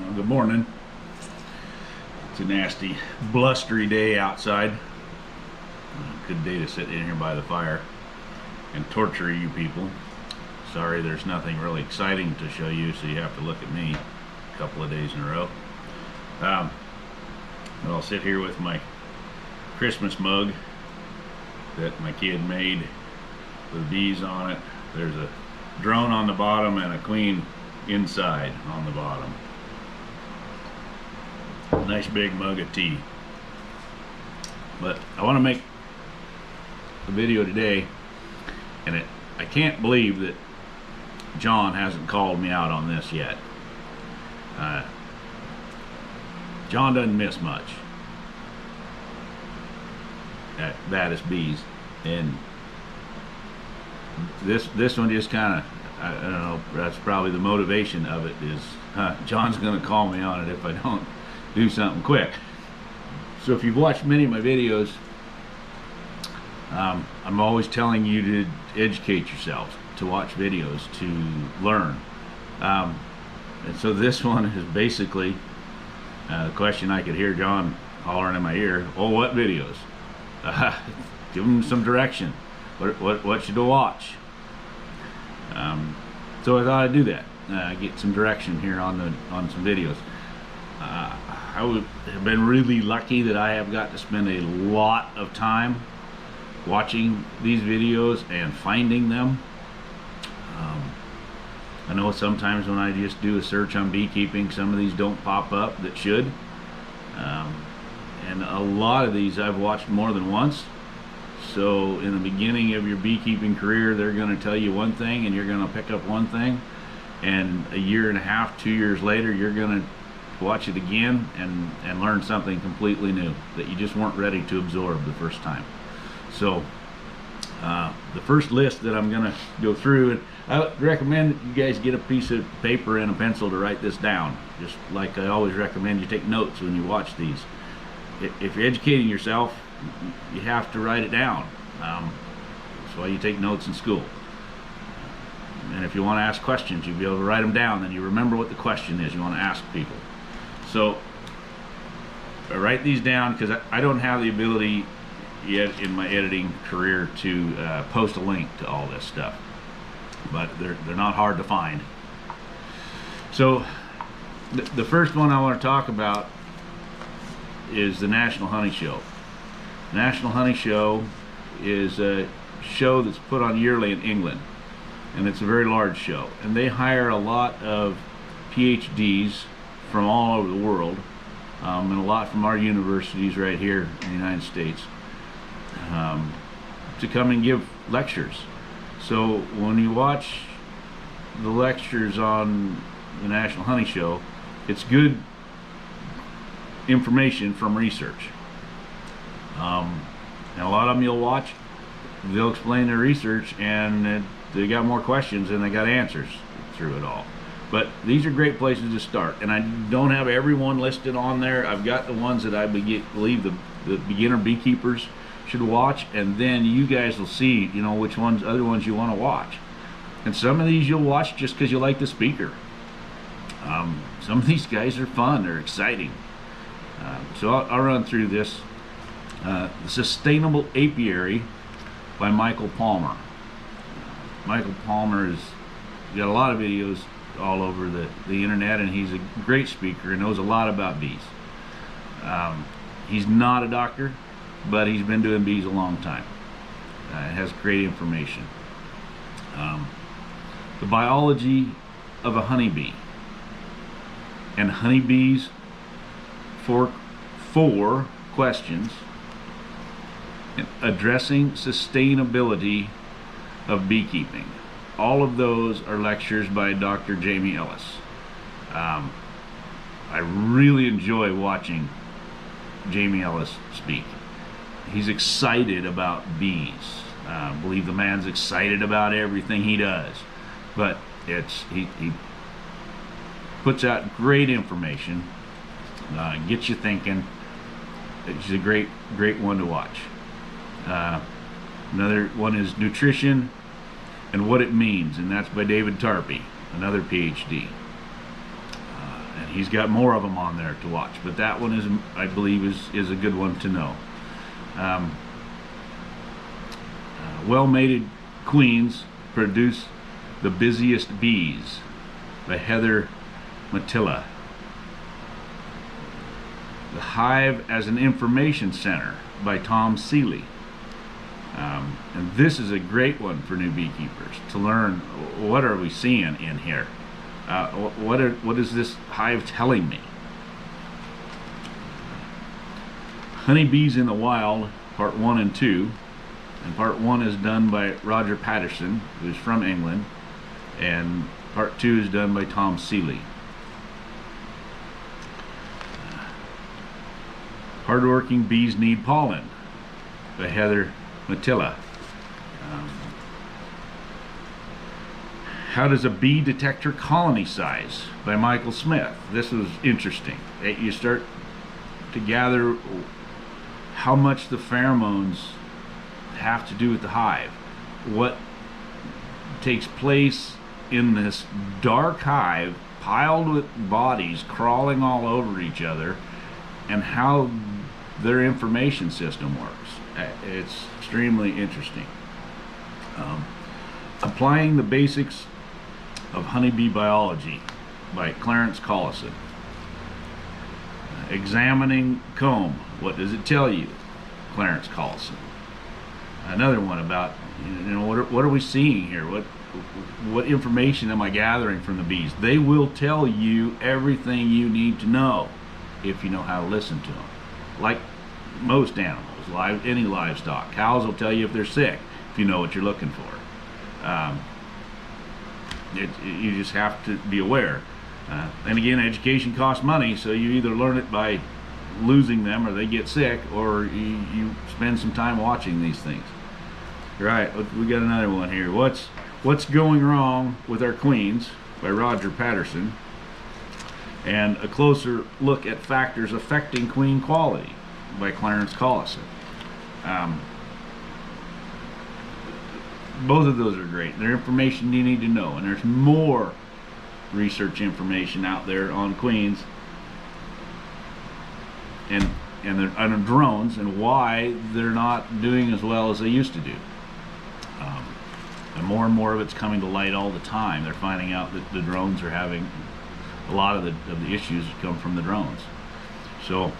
Well, good morning. It's a nasty, blustery day outside. Good day to sit in here by the fire and torture you people. Sorry there's nothing really exciting to show you, so you have to look at me a couple of days in a row. But I'll sit here with my Christmas mug that my kid made with bees on it. There's a drone on the bottom and a queen inside on the bottom. Nice big mug of tea. But I want to make a video today, and I can't believe that John hasn't called me out on this yet. John doesn't miss much. That is bees, and this one just kind of, I don't know, that's probably the motivation of it is John's going to call me on it if I don't do something quick. So if you've watched many of my videos, I'm always telling you to educate yourselves, to watch videos, to learn. And so this one is basically the question I could hear John hollering in my ear. Oh, what videos? Give them some direction. What should I watch? So I thought I'd do that. Get some direction here on some videos. I have been really lucky that I have got to spend a lot of time watching these videos and finding them. I know sometimes when I just do a search on beekeeping, some of these don't pop up that should. And a lot of these I've watched more than once. So in the beginning of your beekeeping career, they're going to tell you one thing and you're going to pick up one thing, and a year and a half, 2 years later, you're going to watch it again and learn something completely new that you just weren't ready to absorb the first time. So the first list that I'm going to go through, and I recommend that you guys get a piece of paper and a pencil to write this down, just like I always recommend you take notes when you watch these. If you're educating yourself, you have to write it down. That's why you take notes in school. And if you want to ask questions, you'll be able to write them down, then you remember what the question is you want to ask people. So I write these down because I don't have the ability yet in my editing career to post a link to all this stuff, but they're not hard to find. So the first one I want to talk about is the National Honey Show. The National Honey Show is a show that's put on yearly in England, and it's a very large show, and they hire a lot of PhDs from all over the world, and a lot from our universities right here in the United States, to come and give lectures. So when you watch the lectures on the National Honey Show, it's good information from research. And a lot of them you'll watch, they'll explain their research, and they got more questions than they got answers through it all. But these are great places to start, and I don't have everyone listed on there. I've got the ones that I believe the beginner beekeepers should watch, and then you guys will see, you know, which ones, other ones you want to watch. And some of these you'll watch just because you like the speaker. Some of these guys are fun, they're exciting. So I'll run through this. The Sustainable Apiary by Michael Palmer. Michael Palmer has got a lot of videos all over the internet, and he's a great speaker and knows a lot about bees. He's not a doctor, but he's been doing bees a long time. Has great information. The Biology of a Honeybee, and honeybees for 4 questions, and addressing sustainability of beekeeping. All of those are lectures by Dr. Jamie Ellis. I really enjoy watching Jamie Ellis speak. He's excited about bees. I believe the man's excited about everything he does, but he puts out great information, gets you thinking. It's a great one to watch. Another one is Nutrition and What It Means, and that's by David Tarpey, another PhD. and he's got more of them on there to watch, but that one is, I believe, is a good one to know. Well-mated queens produce the busiest bees, by Heather Matilla. The Hive as an Information Center, by Tom Seeley. And this is a great one for new beekeepers to learn, what are we seeing in here? What is this hive telling me? Honeybees in the Wild, Part 1 and 2. And Part 1 is done by Roger Patterson, who's from England. And Part 2 is done by Tom Seeley. Hardworking Bees Need Pollen, by Heather Matilla. How does a bee detect her colony size, by Michael Smith. This was interesting. You start to gather how much the pheromones have to do with the hive, what takes place in this dark hive piled with bodies crawling all over each other, and how their information system works. It's extremely interesting. Applying the Basics of Honeybee Biology, by Clarence Collison. Examining Comb, what does it tell you? Clarence Collison. Another one about, what are we seeing here? What information am I gathering from the bees? They will tell you everything you need to know if you know how to listen to them. Like most animals, any livestock. Cows will tell you if they're sick, if you know what you're looking for. You just have to be aware. And again, education costs money, so you either learn it by losing them, or they get sick, or you spend some time watching these things. Right, we got another one here. What's going wrong with our queens, by Roger Patterson, and a closer look at factors affecting queen quality, by Clarence Collison. Both of those are great. They're information you need to know, and there's more research information out there on queens and on drones, and why they're not doing as well as they used to do. And more of it's coming to light all the time. They're finding out that the drones are having a lot of the issues that come from the drones. So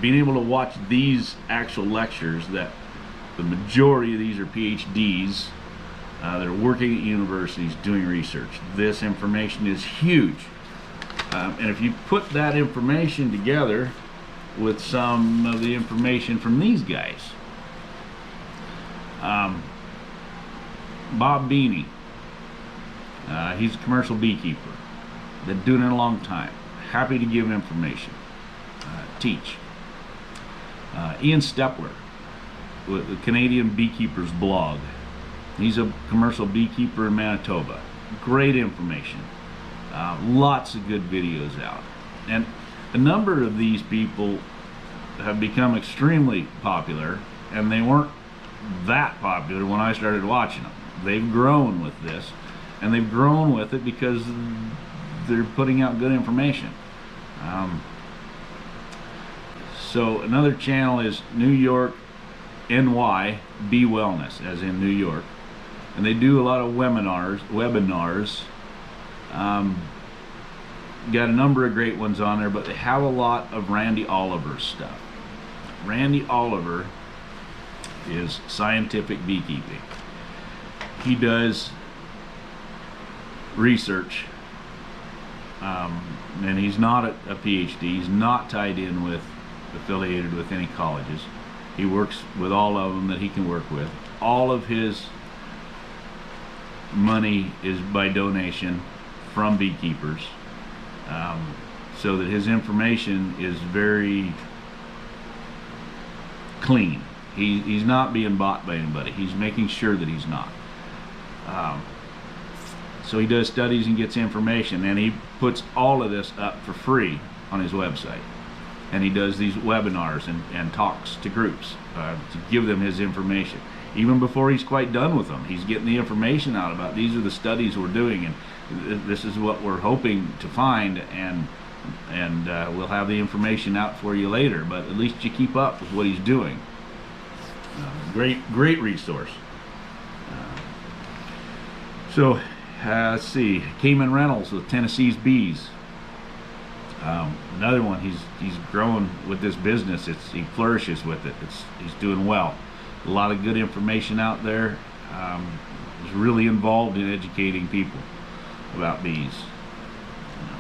being able to watch these actual lectures, that the majority of these are PhDs that are working at universities doing research. This information is huge. And if you put that information together with some of the information from these guys, Bob Beanie, he's a commercial beekeeper, been doing it a long time, happy to give information, teach. Ian Stepler with the Canadian Beekeepers blog, he's a commercial beekeeper in Manitoba, great information, lots of good videos out, and a number of these people have become extremely popular, and they weren't that popular when I started watching them. They've grown with this, and they've grown with it because they're putting out good information. So another channel is New York NY Bee Wellness, as in New York, and they do a lot of webinars. Got a number of great ones on there, but they have a lot of Randy Oliver's stuff. Randy Oliver is scientific beekeeping. He does research, and he's not a PhD. He's not tied in with, affiliated with any colleges. He works with all of them that he can work with. All of his money is by donation from beekeepers, so that his information is very clean. He's not being bought by anybody. He's making sure that he's not. So he does studies and gets information, and he puts all of this up for free on his website. And he does these webinars and talks to groups to give them his information. even before he's quite done with them. He's getting the information out about these are the studies we're doing, and this is what we're hoping to find, and we'll have the information out for you later, but at least you keep up with what he's doing. Great resource. So let's see, Cayman Reynolds with Tennessee's Bees. Another one, he's growing with this business. He flourishes with it. He's doing well. A lot of good information out there. He's really involved in educating people about bees.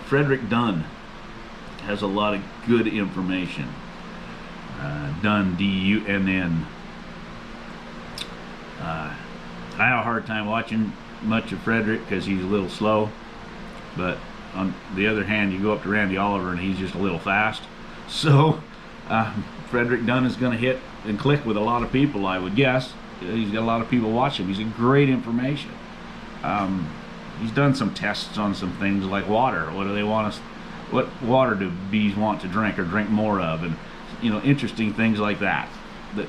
Frederick Dunn has a lot of good information. Dunn, D-U-N-N. I have a hard time watching much of Frederick because he's a little slow, but on the other hand, you go up to Randy Oliver and he's just a little fast. So Frederick Dunn is going to hit and click with a lot of people, I would guess. He's got a lot of people watching him. He's got great information. He's done some tests on some things like water. What do they want us? What water do bees want to drink or drink more of? And interesting things like that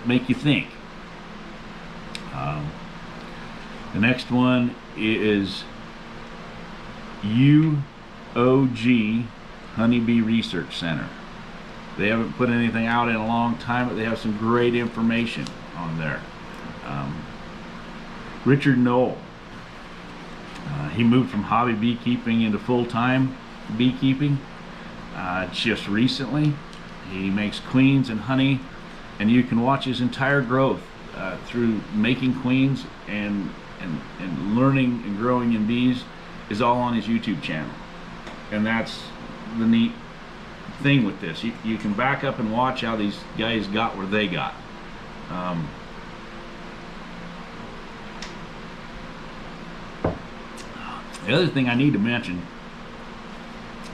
make you think. The next one is UOG Honeybee Research Center. They haven't put anything out in a long time, but they have some great information on there. Richard Knoll. He moved from hobby beekeeping into full-time beekeeping just recently. He makes queens and honey, and you can watch his entire growth through making queens and learning and growing in bees is all on his YouTube channel. And that's the neat thing with this. You can back up and watch how these guys got where they got. The other thing I need to mention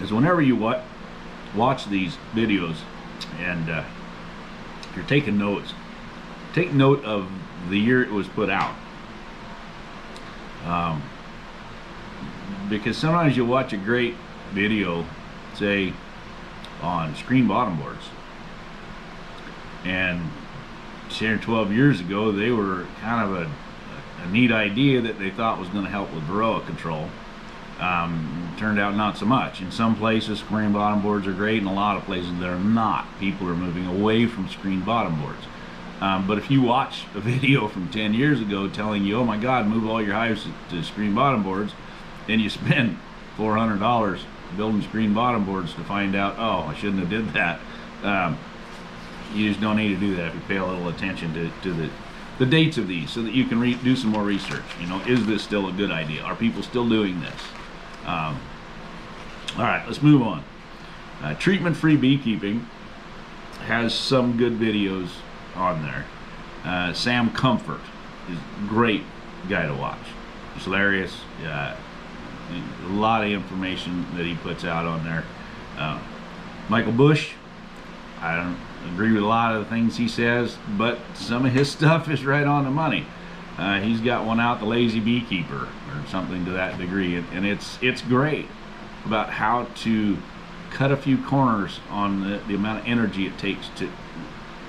is whenever you watch these videos and you're taking notes, take note of the year it was put out. Because sometimes you watch a great video, say on screen bottom boards, and 10 or 12 years ago they were kind of a neat idea that they thought was going to help with varroa control. Turned out not so much. In some places screen bottom boards are great, in a lot of places they're not. People are moving away from screen bottom boards. But if you watch a video from 10 years ago telling you, oh my God, move all your hives to screen bottom boards, and you spend $400 building screen bottom boards to find out, oh, I shouldn't have did that. You just don't need to do that if you pay a little attention to the dates of these so that you can do some more research. Is this still a good idea? Are people still doing this? All right, let's move on. Treatment-free beekeeping has some good videos on there. Sam Comfort is a great guy to watch. He's hilarious. A lot of information that he puts out on there. Michael Bush, I don't agree with a lot of the things he says, but some of his stuff is right on the money. He's got one out, The Lazy Beekeeper, or something to that degree, and it's great about how to cut a few corners on the amount of energy it takes to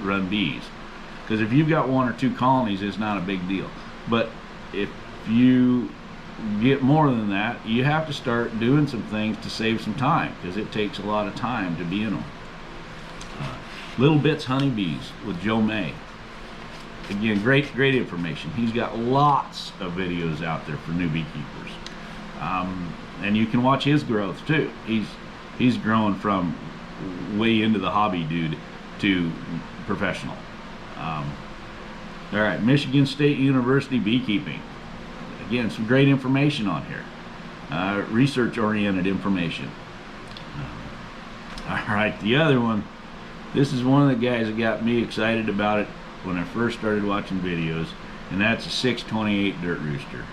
run bees. Because if you've got 1 or 2 colonies, it's not a big deal. But if you get more than that, you have to start doing some things to save some time, because it takes a lot of time to be in them. Little Bits Honeybees with Joe May. Again, great information. He's got lots of videos out there for new beekeepers, and you can watch his growth too. He's growing from way into the hobby dude to professional. All right, Michigan State University Beekeeping. Again, some great information on here. Research-oriented information. All right, the other one. This is one of the guys that got me excited about it when I first started watching videos, and that's a 628 Dirt Rooster.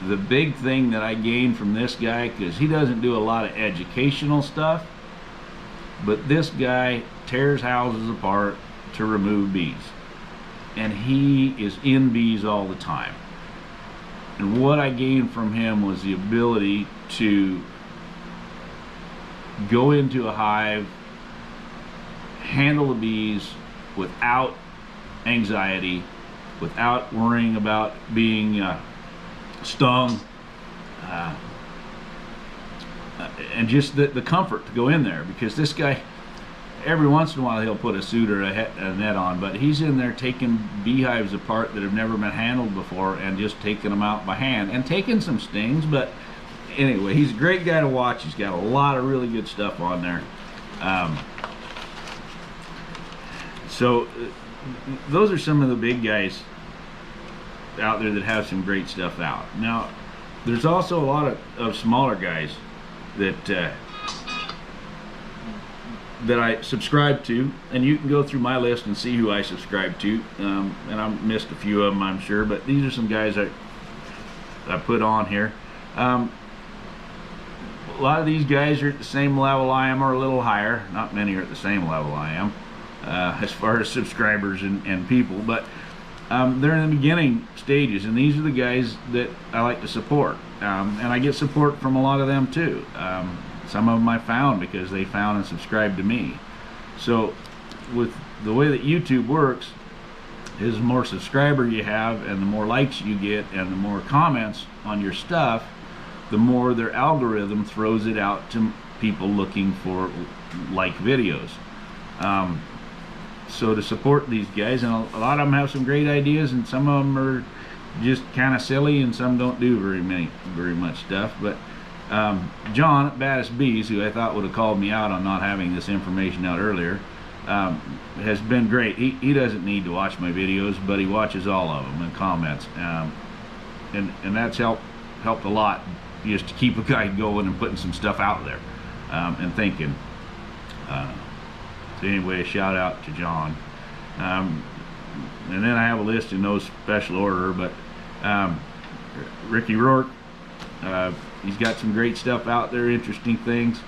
The big thing that I gained from this guy, because he doesn't do a lot of educational stuff, but this guy tears houses apart to remove bees, and he is in bees all the time. And what I gained from him was the ability to go into a hive, handle the bees without anxiety, without worrying about being stung, and just the comfort to go in there. Because this guy, every once in a while he'll put a suit or a net on, but he's in there taking beehives apart that have never been handled before and just taking them out by hand and taking some stings. But anyway, he's a great guy to watch. He's got a lot of really good stuff on there. So those are some of the big guys out there that have some great stuff out. Now there's also a lot of smaller guys that that I subscribe to, and you can go through my list and see who I subscribe to, and I missed a few of them, I'm sure, but these are some guys I put on here. A lot of these guys are at the same level I am, or a little higher. Not many are at the same level I am, as far as subscribers and people, but they're in the beginning stages, and these are the guys that I like to support, and I get support from a lot of them too. Some of them I found because they found and subscribed to me. So with the way that YouTube works is, the more subscriber you have and the more likes you get and the more comments on your stuff, the more their algorithm throws it out to people looking for like videos. So to support these guys, and a lot of them have some great ideas, and some of them are just kind of silly, and some don't do very much stuff. But John at Baddest Bees, who I thought would have called me out on not having this information out earlier, has been great. He doesn't need to watch my videos, but he watches all of them and comments, and that's helped a lot, just to keep a guy going and putting some stuff out there, and thinking. So anyway, a shout out to John. And then I have a list in no special order, but Ricky Rourke, he's got some great stuff out there, interesting things.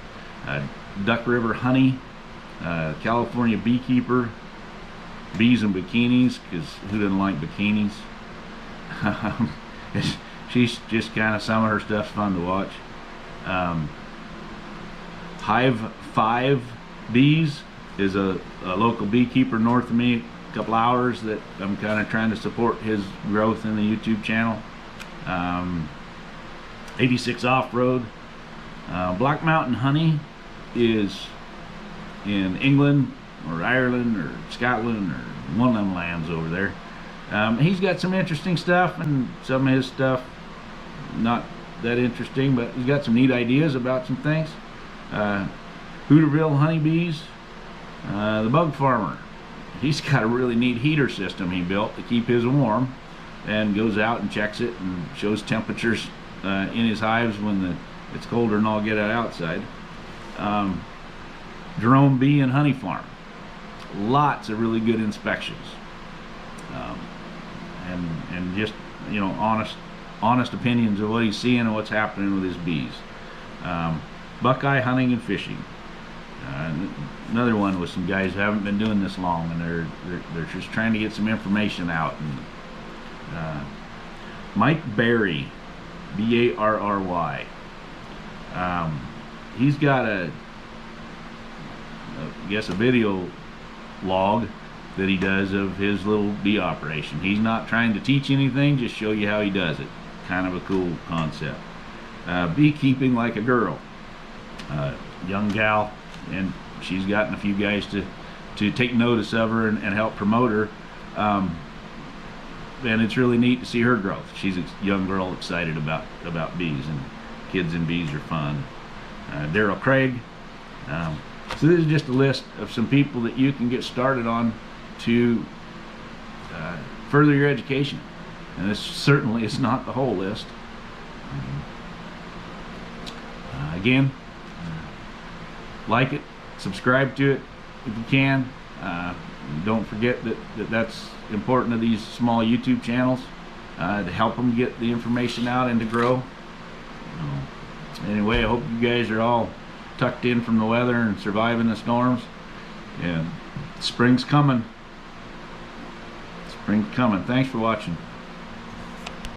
Duck River Honey, California Beekeeper, Bees and Bikinis, because who doesn't like bikinis? She's just kind of, some of her stuff's fun to watch. Hive 5 Bees is a local beekeeper north of me, a couple hours, that I'm kind of trying to support his growth in the YouTube channel. 86 Off-Road. Black Mountain Honey is in England or Ireland or Scotland or one of them lands over there. He's got some interesting stuff, and some of his stuff not that interesting, but he's got some neat ideas about some things. Hooterville Honeybees, the Bug Farmer. He's got a really neat heater system he built to keep his warm, and goes out and checks it and shows temperatures in his hives when it's colder and all get out outside. Jerome Bee and Honey Farm. Lots of really good inspections, and just, you know, honest opinions of what he's seeing and what's happening with his bees. Buckeye Hunting and Fishing. Another one with some guys who haven't been doing this long, and they're just trying to get some information out. And Mike Barry, B-A-R-R-Y. He's got I guess a video log that he does of his little bee operation. He's not trying to teach anything, just show you how he does it. Kind of a cool concept. Beekeeping Like a Girl. Young gal, and she's gotten a few guys to take notice of her and help promote her. And it's really neat to see her growth. She's a young girl excited about bees, and kids and bees are fun. Daryl Craig. So this is just a list of some people that you can get started on to further your education. And this certainly is not the whole list. Again, like it, subscribe to it if you can. Don't forget that's important to these small YouTube channels, to help them get the information out and to grow. Anyway, I hope you guys are all tucked in from the weather and surviving the storms. And spring's coming. Spring's coming. Thanks for watching.